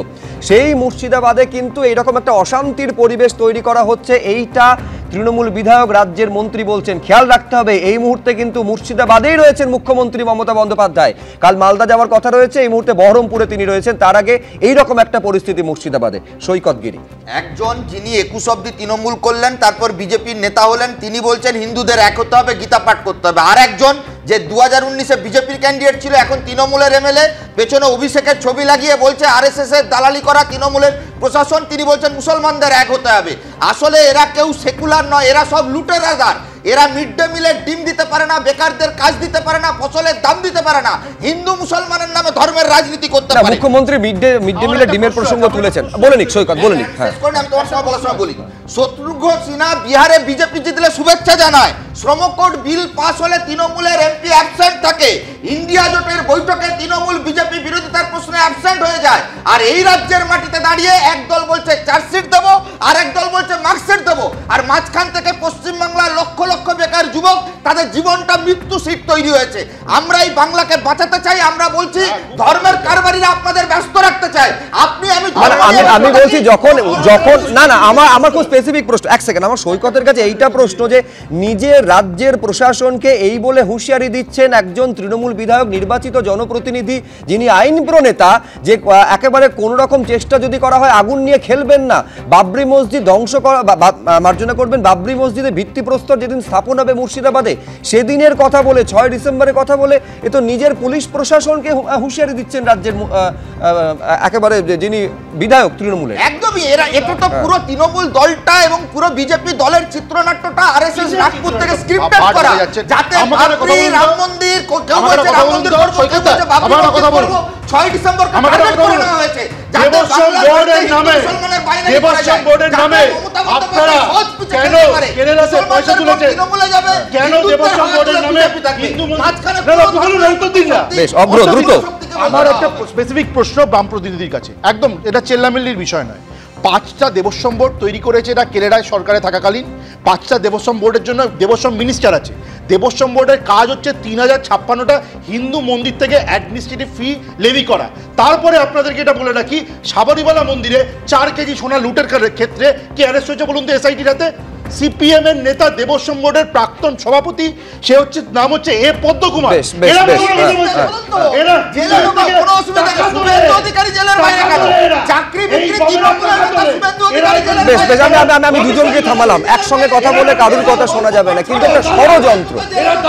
সেই মুর্শিদাবাদে কিন্তু এইরকম একটা অশান্তির পরিবেশ তৈরি করা হচ্ছে। এইটা তৃণমূল বিধায়ক, রাজ্যের মন্ত্রী বলছেন। খেয়াল রাখতে হবে, এই মুহূর্তে কিন্তু মুর্শিদাবাদেই রয়েছেন মুখ্যমন্ত্রী মমতা বন্দ্যোপাধ্যায়। কাল মালদা যাওয়ার কথা রয়েছে, এই মুহূর্তে বহরমপুরে তিনি রয়েছেন। তার আগে এইরকম একটা পরিস্থিতি মুর্শিদাবাদে। সৈকত গিরি একজন যিনি 21 অব্দি তৃণমূল করলেন, তারপর বিজেপির নেতা হলেন, তিনি বলছেন হিন্দুদের এক হতে হবে, গীতা পাঠ করতে হবে। আর একজন যে 2019-এ বিজেপির ক্যান্ডিডেট ছিল, এখন তৃণমূলের এমএলএ, পেছনে অভিষেকের ছবি লাগিয়ে বলছে আরএসএস এর দালালি করা তৃণমূলের প্রশাসন, তিনি বলছেন মুসলমানদের এক হতে হবে। আসলে এরা কেউ সেকুলার নয়, এরা সব লুটেরাদার। এরা মিড ডে মিলে ডিম দিতে পারে না, বেকারদের কাজ দিতে পারে না, ফসলের দাম দিতে পারে না, হিন্দু মুসলমানের নামে ধর্মের রাজনীতি করতে পারে। মুখ্যমন্ত্রী মিড ডে মিলে ডিমের প্রসঙ্গ তুলেছেন, বলে নিক সৈকত, বলে নিক। হ্যাঁ, আমি তোমার সঙ্গে বলার সময় বলি, শত্রুঘ্ন সিনহা বিহারে বিজেপি জিতলে শুভেচ্ছা জানায়, শ্রম কোড বিল পাস হলে তৃণমূলের এমপি অ্যাবসেন্ট থাকে, ইন্ডিয়া জোটের বৈঠকে তৃণমূল বিজেপি বিরোধিতার প্রশ্নে অ্যাবসেন্ট হয়ে যায়। আর এই রাজ্যের মাটিতে দাঁড়িয়ে এক দল বলছে চার্জশিট দেবো, আর এক দল বলছে মার্কশিট দেবো, আর মাঝখান থেকে পশ্চিমবাংলার লক্ষ লক্ষ বেকার যুবক, তাদের জীবনটা মৃত্যু সিট তৈরি হয়েছে। আমরা এই বাংলাকে বাঁচাতে চাই, আমরা বলছি ধর্মের কারবারিরা আপনাদের ব্যস্ত রাখতে চায়। আমি বলছি যখন না আমার খুব স্পেসিফিক প্রশ্ন, এক সেকেন্ড, আমার সৈকতের কাছে এইটা প্রশ্ন যে নিজের রাজ্যের প্রশাসনকে এই বলে হুঁশিয়ারি দিচ্ছেন একজন তৃণমূল বিধায়ক, নির্বাচিত জনপ্রতিনিধি, যিনি আইন প্রণেতা, যে একেবারে কোন রকম চেষ্টা যদি করা হয় আগুন নিয়ে খেলবেন না, বাবরি মসজিদ ধ্বংস করা মার্জনা করবেন, বাবরি মসজিদে ভিত্তিপ্রস্তর যেদিন স্থাপন হবে মুর্শিদাবাদে সেদিনের কথা বলে, 6 ডিসেম্বরের কথা বলে, এ তো নিজের পুলিশ প্রশাসনকে হুঁশিয়ারি দিচ্ছেন রাজ্যের একেবারে যিনি বিধায়ক তৃণমূলের। একদমই, এটা তো পুরো তৃণমূল দলটা এবং পুরো বিজেপি দলের চিত্রনাট্যটা আরএসএস নাগপুর থেকে স্ক্রিপ্টেড করা, যাতে রাম মন্দির, কেউ বলছে রাম মন্দির করব, কেউ বলছে বাবরি মসজিদ করব, 6 ডিসেম্বর টার্গেট করে নেওয়া হয়েছে। দেবস্বম বোর্ডের নামে আপনারা কেন কেরালাতে পয়সা তুলেছেন, কেন দেবস্বম বোর্ডের নামে হিন্দু বেশ অগ্র দ্রুত। আমার একটা স্পেসিফিক প্রশ্ন বাম প্রতিনিধির কাছে, একদম এটা চেল্লামিল্লির বিষয় নয়। 5টা দেবস্বম বোর্ড তৈরি করেছে এটা কেরালায় সরকারে থাকাকালীন। 5টা দেবস্বম বোর্ডের জন্য দেবস্বম মিনিস্টার আছে। দেবস্বম বোর্ডের কাজ হচ্ছে 3056টা হিন্দু মন্দির থেকে অ্যাডমিনিস্ট্রেটিভ ফি লেভি করা। তারপরে আপনাদেরকে এটা বলে রাখি, সাবরিমালা মন্দিরে 4 কেজি সোনা লুটের ক্ষেত্রে কি অ্যারেস্ট হয়েছে বলুন তো এসআইটির হাতে? সিপিএম এর নেতা, দেবস্বম বোর্ডের প্রাক্তন সভাপতি, সে হচ্ছে নাম হচ্ছে এ পদ্মকুমার। আমি দুজনকে থামালাম, একসঙ্গে কথা বলে কারুর কথা শোনা যাবে না, কিন্তু একটা ষড়যন্ত্র।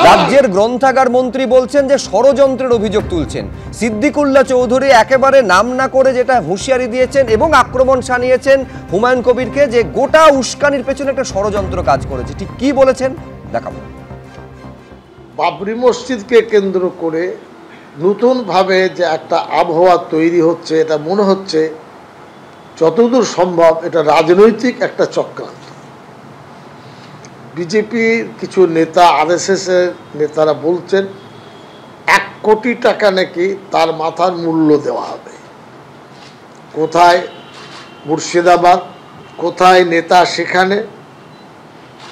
রাজ্যের গ্রন্থাগার মন্ত্রী বলছেন যে ষড়যন্ত্রের অভিযোগ তুলছেন। সিদ্দিকুল্লাহ চৌধুরী একেবারে নাম না করে যেটা হুঁশিয়ারি দিয়েছেন এবং আক্রমণ শানিয়েছেন হুমায়ুন কবিরকে, যে গোটা উস্কানির পেছনে একটা ষড়যন্ত্র কাজ করেছে। ঠিক কি বলেছেন দেখাবো। বাবরি মসজিদকে কেন্দ্র করে নতুনভাবে যে একটা আবহাওয়া তৈরি হচ্ছে, এটা মনে হচ্ছে যতদূর সম্ভব এটা রাজনৈতিক একটা চক্রান্ত। বিজেপির কিছু নেতা, আরএসএস এর নেতারা বলছেন 1 কোটি টাকা নাকি তার মাথার মূল্য দেওয়া হবে। কোথায় মুর্শিদাবাদ, কোথায় নেতা সেখানে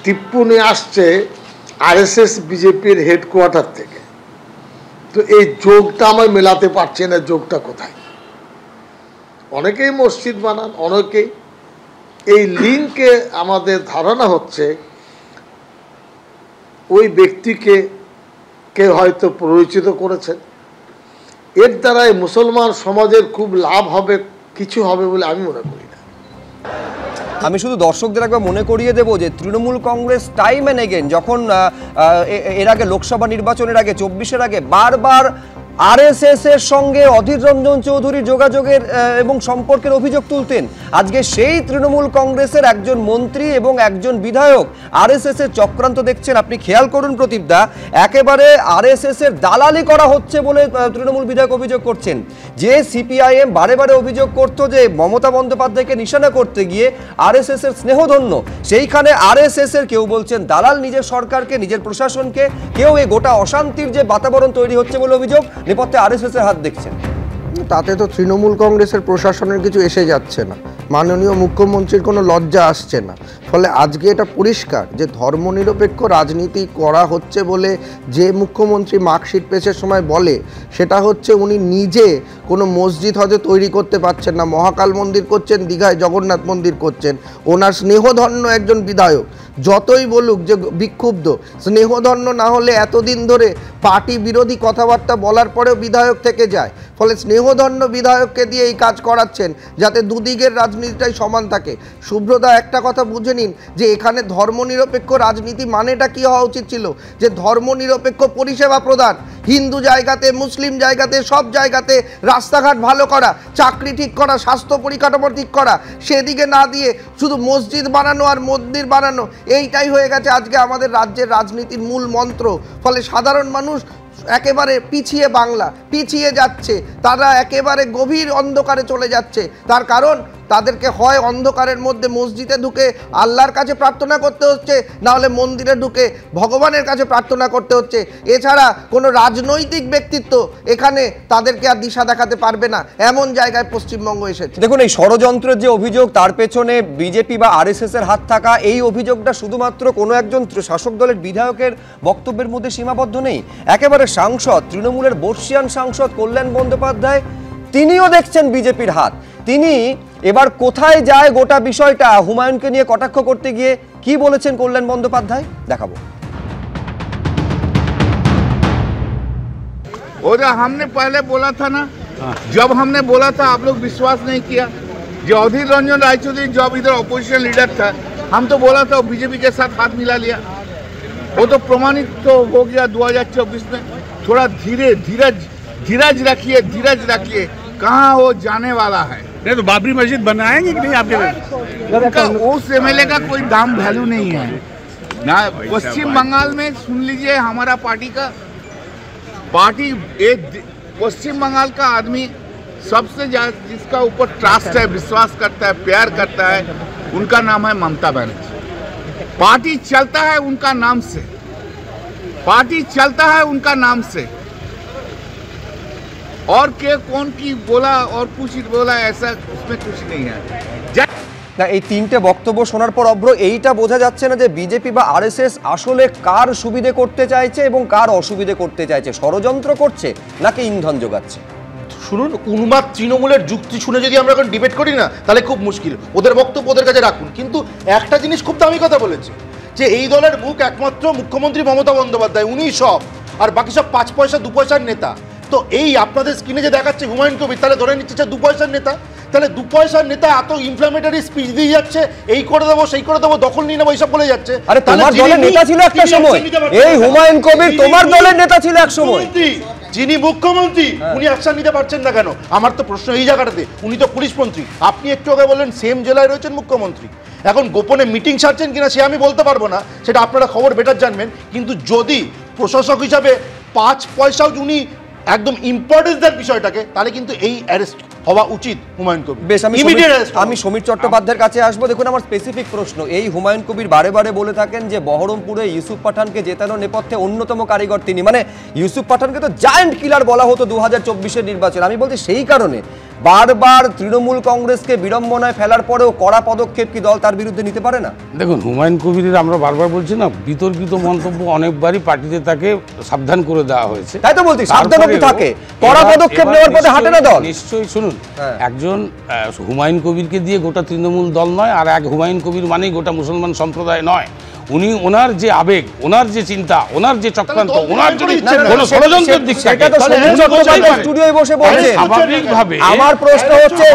টিপ্পনি আসছে আরএসএস বিজেপির হেডকোয়ার্টার থেকে। তো এই যোগটা আমার মেলাতে পারছি না, যোগটা কোথায়? অনেকেই মসজিদ বানান, অনেকেই এই লিঙ্কে আমাদের ধারণা হচ্ছে ওই ব্যক্তিকে কেউ হয়তো পরিচিত করেছেন। এর দ্বারাই মুসলমান সমাজের খুব লাভ হবে, কিছু হবে বলে আমি মনে করি না। আমি শুধু দর্শকদের একবার মনে করিয়ে দেব যে Trinamool Congress time and again, যখন এর আগে লোকসভা নির্বাচনের আগে 24-এর আগে বারবার আরএসএস এর সঙ্গে অধীর রঞ্জন চৌধুরী যোগাযোগের এবং সম্পর্কের অভিযোগ তুলতেন। আজকে সেই তৃণমূল কংগ্রেসের একজন মন্ত্রী এবং একজন বিধায়ক আরএসএস এর চক্রান্ত দেখছেন। আপনি খেয়াল করুন প্রদীপদা, একেবারে আরএসএস এর দালালি করা হচ্ছে বলে তৃণমূল বিধায়ক অভিযোগ করছেন। যে সিপিআইএম বারে বারে অভিযোগ করতো যে মমতা বন্দ্যোপাধ্যায়কে নিশানা করতে গিয়ে আরএসএস এর স্নেহধন্য, সেইখানে আরএসএস এর কেউ বলছেন দালাল নিজের সরকারকে, নিজের প্রশাসনকে, কেউ এই গোটা অশান্তির যে বাতাবরণ তৈরি হচ্ছে বলে অভিযোগ, নেপথ্যে আরএসএস এর হাত দেখছেন। তাতে তো তৃণমূল কংগ্রেসের প্রশাসনের কিছু এসে যাচ্ছে না, মাননীয় মুখ্যমন্ত্রীর কোনো লজ্জা আসছে না। ফলে আজকে এটা পরিষ্কার যে ধর্মনিরপেক্ষ রাজনীতি করা হচ্ছে বলে যে মুখ্যমন্ত্রী মার্কশিট পেশের সময় বলে, সেটা হচ্ছে উনি নিজে কোনো মসজিদ হয়তো তৈরি করতে পারছেন না, মহাকাল মন্দির করছেন, দীঘায় জগন্নাথ মন্দির করছেন। ওনার স্নেহধন্য একজন বিধায়ক যতই বলুক যে বিক্ষুব্ধ, স্নেহধন্য না হলে এতদিন ধরে পার্টি বিরোধী কথাবার্তা বলার পরেও বিধায়ক থেকে যায়। ফলে স্নেহধন্য বিধায়ককে দিয়ে এই কাজ করাচ্ছেন যাতে দুদিকের রাজনীতিটাই সমান থাকে। শুভ্রদা একটা কথা বুঝে নিন যে এখানে ধর্মনিরপেক্ষ রাজনীতি মানেটা কী হওয়া উচিত ছিল, যে ধর্মনিরপেক্ষ পরিষেবা প্রদান, হিন্দু জায়গাতে, মুসলিম জায়গাতে, সব জায়গাতে রাস্তাঘাট ভালো করা, চাকরি ঠিক করা, স্বাস্থ্য পরিকাঠামো ঠিক করা, সেদিকে না দিয়ে শুধু মসজিদ বানানো আর মন্দির বানানো, এইটাই হয়ে গেছে আজকে আমাদের রাজ্যের রাজনীতির মূল মন্ত্র। ফলে সাধারণ মানুষ একেবারে পিছিয়ে, বাংলা পিছিয়ে যাচ্ছে, তারা একেবারে গভীর অন্ধকারে চলে যাচ্ছে। তার কারণ তাদেরকে হয় অন্ধকারের মধ্যে মসজিদে ঢুকে আল্লাহর কাছে প্রার্থনা করতে হচ্ছে, না হলে মন্দিরে ঢুকে ভগবানের কাছে প্রার্থনা করতে হচ্ছে। এছাড়া কোনো রাজনৈতিক ব্যক্তিত্ব এখানে তাদেরকে আর দিশা দেখাতে পারবে না, এমন জায়গায় পশ্চিমবঙ্গ এসেছে। দেখুন, এই ষড়যন্ত্রের যে অভিযোগ, তার পেছনে বিজেপি বা আরএসএস এর হাত থাকা, এই অভিযোগটা শুধুমাত্র কোনো একজন শাসক দলের বিধায়কের বক্তব্যের মধ্যে সীমাবদ্ধ নেই। একেবারে সাংসদ, তৃণমূলের বর্ষিয়ান সাংসদ কল্যাণ বন্দ্যোপাধ্যায়, তিনিও দেখছেন বিজেপির হাত। তিনি এবার কোথায় যায় গোটা বিষয়টা হুমায়ুনকে নিয়ে কটাক্ষ করতে গিয়ে কি বলেছেন কল্যাণ বন্দ্যোপাধ্যায় দেখাবো। और हमने पहले बोला था ना, जब हमने बोला था आप लोग विश्वास नहीं किया। जो अधीर रंजन रायचौधरी जब इधर ऑपोजिशन लीडर था, हम तो बोला था बीजेपी के साथ हाथ मिला लिया। वो तो प्रमाणित तो हो गया 2024 में। थोड़ा धीरज रखिए, कहाँ वो जाने वाला है। नहीं तो बाबरी मस्जिद बनाएंगे कि नहीं आपके उनका उस एमएलए का कोई दाम वैल्यू नहीं है ना। पश्चिम बंगाल में सुन लीजिए, हमारा पार्टी एक पश्चिम बंगाल का आदमी सबसे ज्यादा जिसका ऊपर ट्रस्ट है, विश्वास करता है, प्यार करता है, उनका नाम है ममता बनर्जी। पार्टी चलता है उनका नाम से, और के कौन की बोला और कुछ बोला, ऐसा उसमें कुछ नहीं है। না, এই তিনটে বক্তব্য শোনার পর অব্র এইটা বোঝা যাচ্ছে না যে বিজেপি বা আরএসএস আসলে কার সুবিধে করতে চাইছে এবং কার অসুবিধে করতে চাইছে, ষড়যন্ত্র করছে নাকি ইন্ধন যোগাচ্ছে। শুনুন, উন্মাদ তৃণমূলের যুক্তি শুনে যদি আমরা এখন ডিবেট করি না, তাহলে খুব মুশকিল। ওদের বক্তব্য ওদের কাছে রাখুন। কিন্তু একটা জিনিস খুব দামি কথা বলেছে যে এই দলের মুখ একমাত্র মুখ্যমন্ত্রী মমতা বন্দ্যোপাধ্যায়, উনি সব, আর বাকি সব 5 পয়সা 2 পয়সার নেতা। তো এই আপনাদের স্ক্রিনে যে দেখাচ্ছে হুমায়ুন কবির, তাহলে ধরে নিচ্ছে 2 পয়সার নেতা। তাহলে 2 পয়সার নেতা এত ইনফ্লামেটরি স্পিচ দিয়ে যাচ্ছে, এই করে দেবো, সেই করে দেবো, দখল নিয়ে নেবো, এইসব বলে যাচ্ছে। আরে তোমার দলের নেতা ছিল একটা সময়, এই হুমায়ুন কবির তোমার দলের নেতা ছিল এক সময়। যিনি মুখ্যমন্ত্রী উনি অ্যাকশন নিতে পারছেন না কেন? আমার তো প্রশ্ন এই জায়গাটাতে। উনি তো পুলিশ মন্ত্রী, আপনি একটু আগে বললেন সেম জেলায় রয়েছেন মুখ্যমন্ত্রী। এখন গোপনে মিটিং সারছেন কিনা সে আমি বলতে পারবো না, সেটা আপনারা খবর বেটার জানবেন। কিন্তু যদি প্রশাসক হিসাবে 5 পয়সাও উনি একদম ইম্পর্টেন্স দেন বিষয়টাকে, তাহলে কিন্তু এই অ্যারেস্ট হওয়া উচিত হুমায়ুন কবির। বেশ, আমি সমীর চট্টোপাধ্যায়ের কাছে আসবো। দেখুন, আমার স্পেসিফিক প্রশ্ন, এই হুমায়ুন কবির বারে বারে বলে থাকেন যে বহরমপুরে ইউসুফ পাঠানকে জেতানোর নেপথ্যে অন্যতম কারিগর তিনি, মানে ইউসুফ পাঠানকে তো জায়ান্ট কিলার বলা হতো 2024-এর নির্বাচন। আমি বলছি সেই কারণে বারবার তৃণমূল কংগ্রেসকে বিড়ম্বনায় ফেলার পরেও কড়া পদক্ষেপ কি দল তার বিরুদ্ধে নিতে পারে না? দেখুন, হুমায়ুন কবিরের আমরা বারবার বলছি না, বিতর্কিত মন্তব্য অনেকবারই পার্টিতে তাকে সাবধান করে দেওয়া হয়েছে। তাই তো বলছি, সাবধান থাকে, কড়া পদক্ষেপ নেওয়ার পথে হাঁটে না দল। নিশ্চয়ই শুনুন, একজন হুমায়ুন কবিরকে দিয়ে গোটা তৃণমূল দল নয়, আর এক হুমায়ুন কবির মানেই গোটা মুসলমান সম্প্রদায় নয়। উনি ওনার যে আবেগ, ওনার যে চিন্তা, ওনার যে চক্রান্ত, ওনার যদি কোনো ষড়যন্ত্রের দিক থাকে, স্টুডিওয় বসে বলছে স্বাভাবিকভাবে। আমার প্রশ্ন হচ্ছে,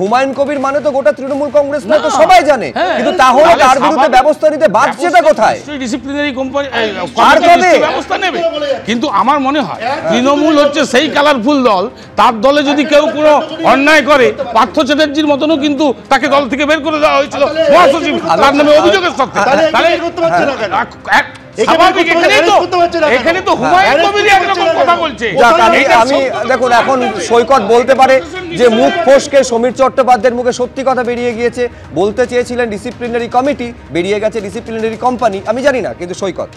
হুমায়ুন কবির মানে তো গোটা তৃণমূল কংগ্রেস না, তো সবাই জানে, কিন্তু তাহলে তার বিরুদ্ধে ব্যবস্থা নিতে বাধছেটা কোথায়? ডিসিপ্লিনারি ব্যবস্থা নেবে। কিন্তু আমার মনে হয় তৃণমূল হচ্ছে সেই কালারফুল দল, তার দলে যদি কেউ কোনো অন্যায় করে, পার্থ চ্যাটার্জির মতনও কিন্তু তাকে দল থেকে বের করে দেওয়া হয়েছিল মহাসচিব, তার নামে অভিযোগের সত্ত্বে। দেখুন, এখন সৈকত বলতে পারে যে মুখ ফসকে সমীর চট্টোপাধ্যায়ের মুখে সত্যি কথা বেরিয়ে গিয়েছে। বলতে চেয়েছিলেন ডিসিপ্লিনারি কমিটি, বেরিয়ে গেছে ডিসিপ্লিনারি কোম্পানি। আমি জানি না, কিন্তু সৈকত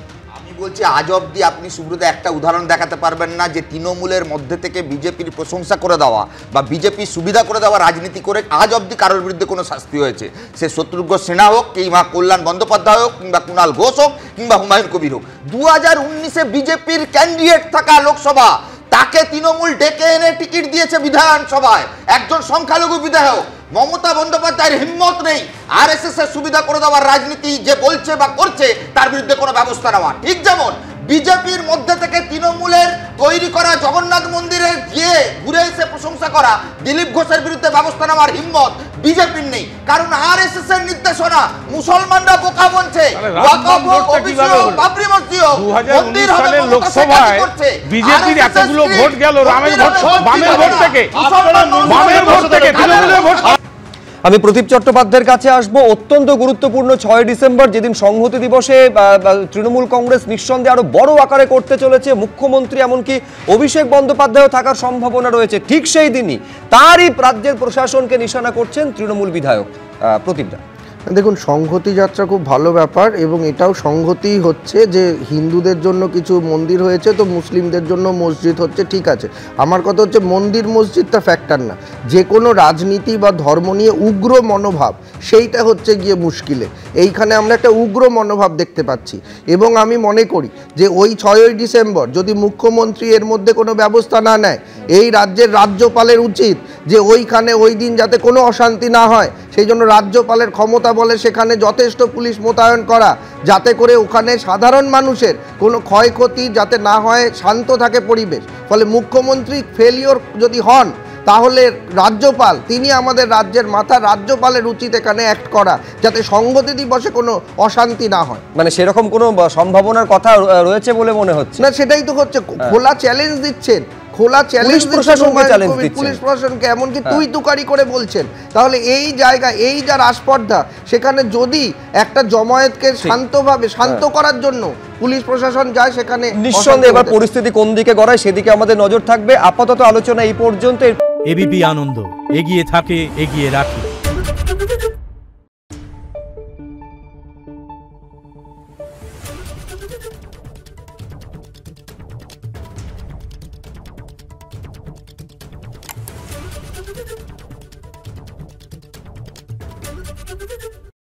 বলছি আজ অবধি আপনি সুব্রত একটা উদাহরণ দেখাতে পারবেন না যে তৃণমূলের মধ্যে থেকে বিজেপির প্রশংসা করে দেওয়া বা বিজেপির সুবিধা করে দেওয়া রাজনীতি করে আজ অবধি কারোর বিরুদ্ধে কোনো শাস্তি হয়েছে, সে শত্রুঘ্ন সিনহা হোক কিংবা কল্যাণ বন্দ্যোপাধ্যায় হোক কিংবা কুণাল ঘোষ হোক কিংবা হুমায়ুন কবির হোক। 2019-এ বিজেপির ক্যান্ডিডেট থাকা লোকসভা তাকে তৃণমূল ডেকে এনে টিকিট দিয়েছে বিধানসভায়, একজন সংখ্যালঘু বিধায়ক। মমতা বন্দ্যোপাধ্যায়ের হিম্মত নেই আরএসএস এর সুবিধা করে দেওয়ার রাজনীতি যে বলছে বা করছে তার বিরুদ্ধে কোনো ব্যবস্থা নেওয়া। ঠিক যেমন বিজেপির মধ্যে থেকে তৃণমূলের তৈরি করা জগন্নাথ মন্দিরে গিয়ে ঘুরে এসে প্রশংসা করা দিলীপ ঘোষের বিরুদ্ধে ব্যবস্থা নেওয়ার হিম্মত বিজেপির নেই, কারণ আরএসএস এর নির্দেশনা মুসলমানরা বোকা বলছে। বিজেপির এতগুলো ভোট গেল রামের ভোট, বামের ভোট থেকে, বামের ভোট থেকে তৃণমূলের ভোট। আমি প্রদীপ চট্টোপাধ্যায়ের কাছে আসবো। অত্যন্ত গুরুত্বপূর্ণ 6 ডিসেম্বর যেদিন সংহতি দিবসে তৃণমূল কংগ্রেস নিঃসন্দেহে আরো বড় আকারে করতে চলেছে, মুখ্যমন্ত্রী এমনকি অভিষেক বন্দ্যোপাধ্যায়ও থাকার সম্ভাবনা রয়েছে। ঠিক সেই দিনই তারই রাজ্যের প্রশাসনকে নিশানা করছেন তৃণমূল বিধায়ক। প্রদীপদা, দেখুন, সংহতি যাত্রা খুব ভালো ব্যাপার এবং এটাও সংহতি হচ্ছে যে হিন্দুদের জন্য কিছু মন্দির হয়েছে তো মুসলিমদের জন্য মসজিদ হচ্ছে, ঠিক আছে। আমার কথা হচ্ছে মন্দির মসজিদটা ফ্যাক্টর না, যে কোনো রাজনীতি বা ধর্ম নিয়ে উগ্র মনোভাব সেইটা হচ্ছে গিয়ে মুশকিলে। এইখানে আমরা একটা উগ্র মনোভাব দেখতে পাচ্ছি এবং আমি মনে করি যে ওই 6ই ডিসেম্বর যদি মুখ্যমন্ত্রী এর মধ্যে কোনো ব্যবস্থা না নেয়, এই রাজ্যের রাজ্যপালের উচিত যে ওইখানে ওই দিন যাতে কোনো অশান্তি না হয় সেই জন্য রাজ্যপালের ক্ষমতা বলে সেখানে যথেষ্ট পুলিশ মোতায়েন করা, যাতে করে ওখানে সাধারণ মানুষের কোনো ক্ষয়ক্ষতি যাতে না হয়, শান্ত থাকে পরিবেশ। ফলে মুখ্যমন্ত্রী ফেলিওর যদি হন তাহলে রাজ্যপাল, তিনি আমাদের রাজ্যের মাথা, রাজ্যপালের উচিত এখানে অ্যাক্ট করা যাতে সংহতি দিবসে কোনো অশান্তি না হয়। মানে সেরকম কোনো সম্ভাবনার কথা রয়েছে বলে মনে হচ্ছে না, সেটাই তো হচ্ছে, খোলা চ্যালেঞ্জ দিচ্ছেন, খোলা চ্যালেঞ্জ পুলিশ প্রশাসনকে, এমনকি তুই তুকারি করে বলছেন। তাহলে এই জায়গা, এই যা রাজপর্দা, সেখানে যদি একটা জমায়েতকে শান্তভাবে শান্ত করার জন্য পুলিশ প্রশাসন যায়, সেখানে নিঃসন্দেহে এবার পরিস্থিতি কোন দিকে গড়ায় সেদিকে আমাদের নজর থাকবে। আপাতত আলোচনা এই পর্যন্ত। এবিপি আনন্দ, এগিয়ে থাকে, এগিয়ে রাখে। Thank you.